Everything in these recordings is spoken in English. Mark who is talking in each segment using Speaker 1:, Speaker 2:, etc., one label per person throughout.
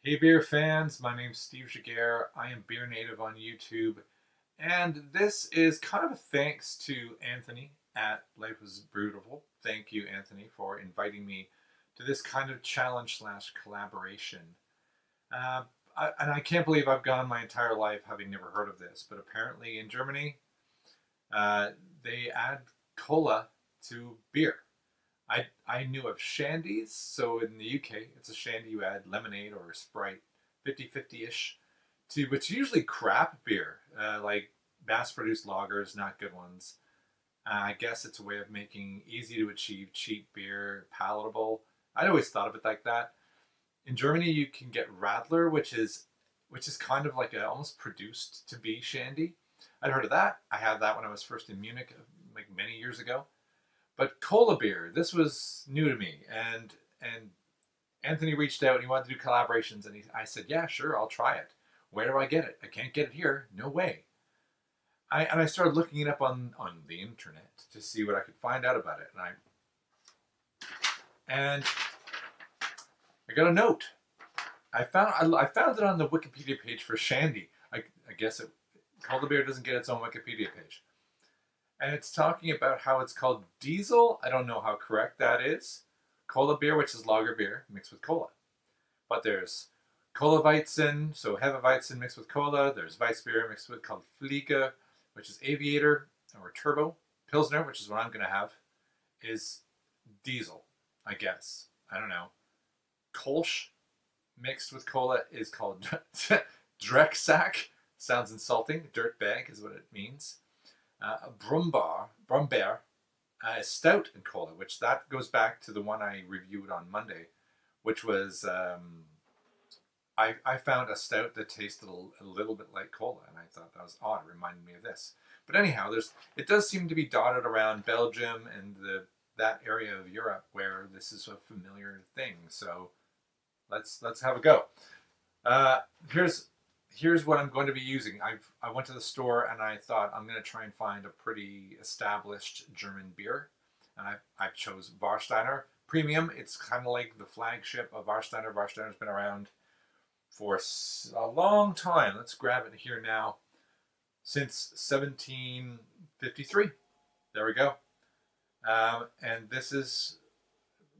Speaker 1: Hey beer fans, my name's Steve Jaguar. I am BeerNative on YouTube, and this is kind of a thanks to Anthony at LifeIsBrewtiful. Thank you, Anthony, for inviting me to this kind of challenge slash collaboration. Uh, and I can't believe I've gone my entire life having never heard of this, but apparently in Germany, uh, they add cola to beer. I knew of shandies, so in the UK, it's a shandy you add lemonade or Sprite, 50-50 ish, to which usually crap beer, like mass-produced lagers, not good ones. I guess it's a way of making easy to achieve cheap beer palatable. I'd always thought of it like that. In Germany, you can get Radler, which is kind of like a almost produced to be shandy. I'd heard of that. I had that when I was first in Munich, like many years ago. But Colabier, this was new to me, and Anthony reached out and he wanted to do collaborations, and I said, yeah, sure, I'll try it. Where do I get it? I can't get it here. No way. I started looking it up on the internet to see what I could find out about it, and I got a note. I found it on the Wikipedia page for Shandy. I guess Colabier doesn't get its own Wikipedia page. And it's talking about how it's called diesel. I don't know how correct that is. Cola beer, which is lager beer mixed with cola. But there's Cola Weizen, so Hefeweizen mixed with cola. There's Weissbier mixed with called Fliege, which is aviator or turbo. Pilsner, which is what I'm going to have, is diesel, I guess. I don't know. Kolsch mixed with cola is called Drecksack. Sounds insulting. Dirtbag is what it means. Brombeer is stout and cola, which that goes back to the one I reviewed on Monday, which was I found a stout that tasted a little bit like cola, and I thought that was odd. It reminded me of this. But anyhow, it does seem to be dotted around Belgium and that area of Europe where this is a familiar thing. So let's have a go. Uh, here's what I'm going to be using. I went to the store and I thought I'm going to try and find a pretty established German beer, and I chose Warsteiner Premium. It's kind of like the flagship of Warsteiner. Warsteiner's been around for a long time. Let's grab it here now. Since 1753. There we go. And this is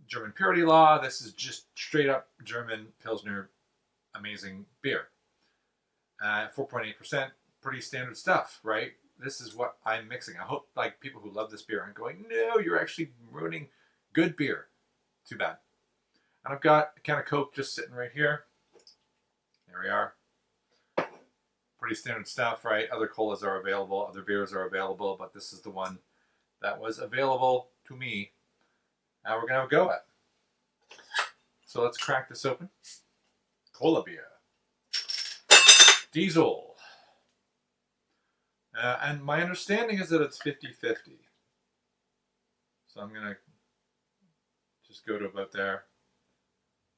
Speaker 1: German purity law. This is just straight up German Pilsner, amazing beer. 4.8%, pretty standard stuff, right? This is what I'm mixing. I hope like people who love this beer aren't going, no, you're actually ruining good beer. Too bad. And I've got a can of Coke just sitting right here. There we are. Pretty standard stuff, right? Other colas are available, other beers are available, but this is the one that was available to me. Now we're going to have a go at. So let's crack this open. Colabier. Diesel. And my understanding is that it's 50-50. So I'm going to just go to about there.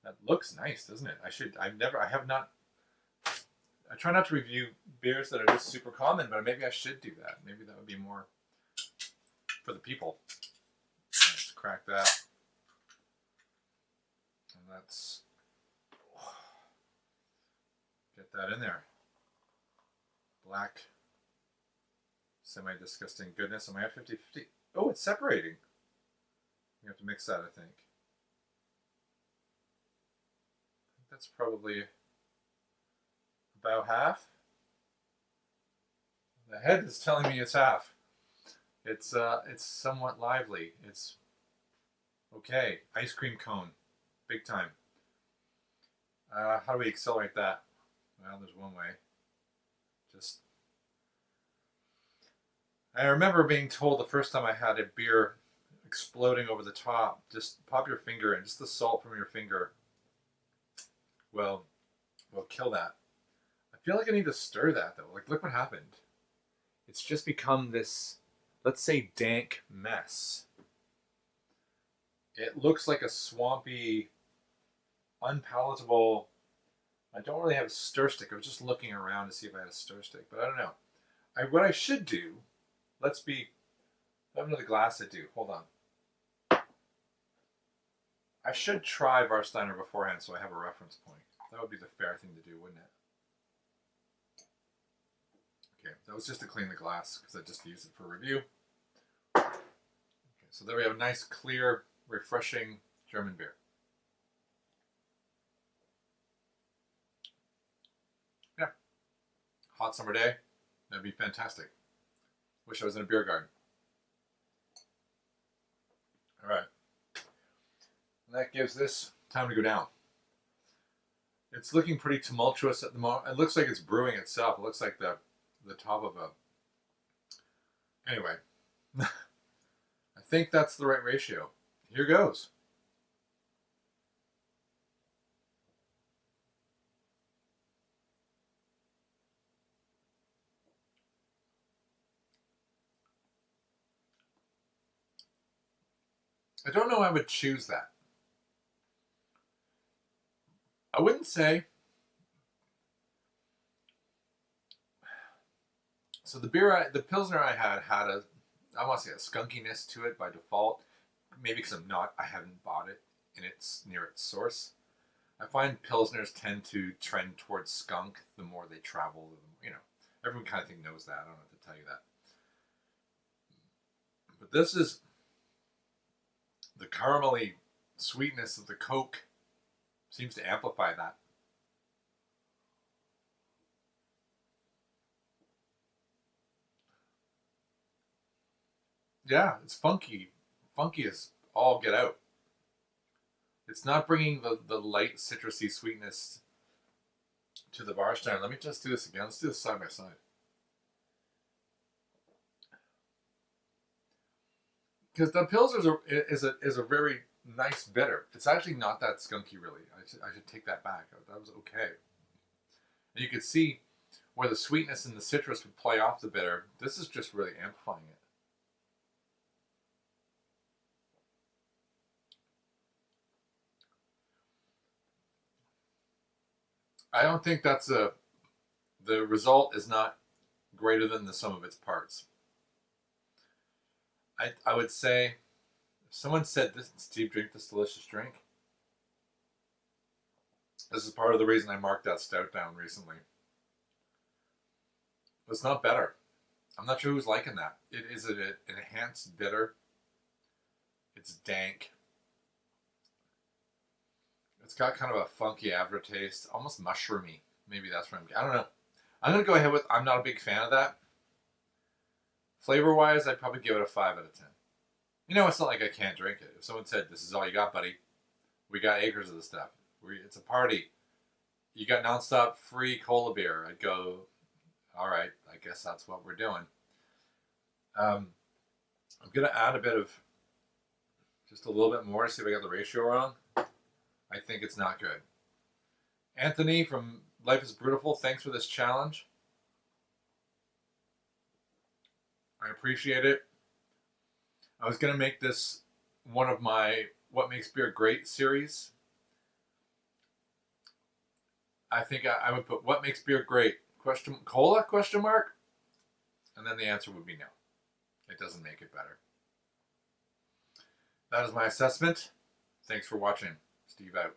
Speaker 1: That looks nice, doesn't it? I try not to review beers that are just super common, but maybe I should do that. Maybe that would be more for the people. Let's crack that. And let's get that in there. Black, semi-disgusting goodness. Am I at 50-50? Oh, it's separating. You have to mix that, I think. That's probably about half. The head is telling me it's half. It's somewhat lively. It's okay. Ice cream cone, big time. How do we accelerate that? Well, there's one way. I remember being told the first time I had a beer exploding over the top, just pop your finger in, just the salt from your finger will kill that. I feel like I need to stir that though. Like, look what happened. It's just become this, let's say, dank mess. It looks like a swampy, unpalatable. I don't really have a stir stick. I was just looking around to see if I had a stir stick, but I don't know. What I should do, I have another glass to do. Hold on. I should try Warsteiner beforehand so I have a reference point. That would be the fair thing to do, wouldn't it? Okay, that was just to clean the glass because I just used it for review. Okay, so there we have a nice, clear, refreshing German beer. Yeah, hot summer day, that'd be fantastic. Wish I was in a beer garden. All right, and that gives this time to go down. It's looking pretty tumultuous at the moment. It looks like it's brewing itself. It looks like the top of a... Anyway, I think that's the right ratio. Here goes. I don't know I would choose that. I wouldn't say... So the Pilsner I had a, I want to say a skunkiness to it by default. Maybe because I haven't bought it and it's near its source. I find Pilsners tend to trend towards skunk the more they travel. You know, everyone kind of knows that. I don't have to tell you that. But this is the caramelly sweetness of the Coke seems to amplify that. Yeah, it's funky. Funky as all get out. It's not bringing the light citrusy sweetness to the Warstein. Let me just do this again. Let's do this side by side. Because the Pilsner is a very nice bitter. It's actually not that skunky, really. I should take that back. That was okay. And you could see where the sweetness and the citrus would play off the bitter. This is just really amplifying it. I don't think that's the result is not greater than the sum of its parts. I would say, if someone said this, Steve, drink this delicious drink. This is part of the reason I marked that stout down recently. It's not better. I'm not sure who's liking that. It is an enhanced bitter. It's dank. It's got kind of a funky aftertaste, almost mushroomy. Maybe that's what I don't know. I'm going to go ahead with, I'm not a big fan of that. Flavor-wise, I'd probably give it a 5 out of 10. You know, it's not like I can't drink it. If someone said, this is all you got, buddy, we got acres of the stuff. It's a party. You got nonstop free Colabier. I'd go, all right, I guess that's what we're doing. I'm going to add a bit of, just a little bit more, see if I got the ratio wrong. I think it's not good. Anthony from LifeIsBrewtiful, thanks for this challenge. I appreciate it. I was going to make this one of my What Makes Beer Great series. I think I would put What Makes Beer Great? Cola? And then the answer would be no. It doesn't make it better. That is my assessment. Thanks for watching. Steve out.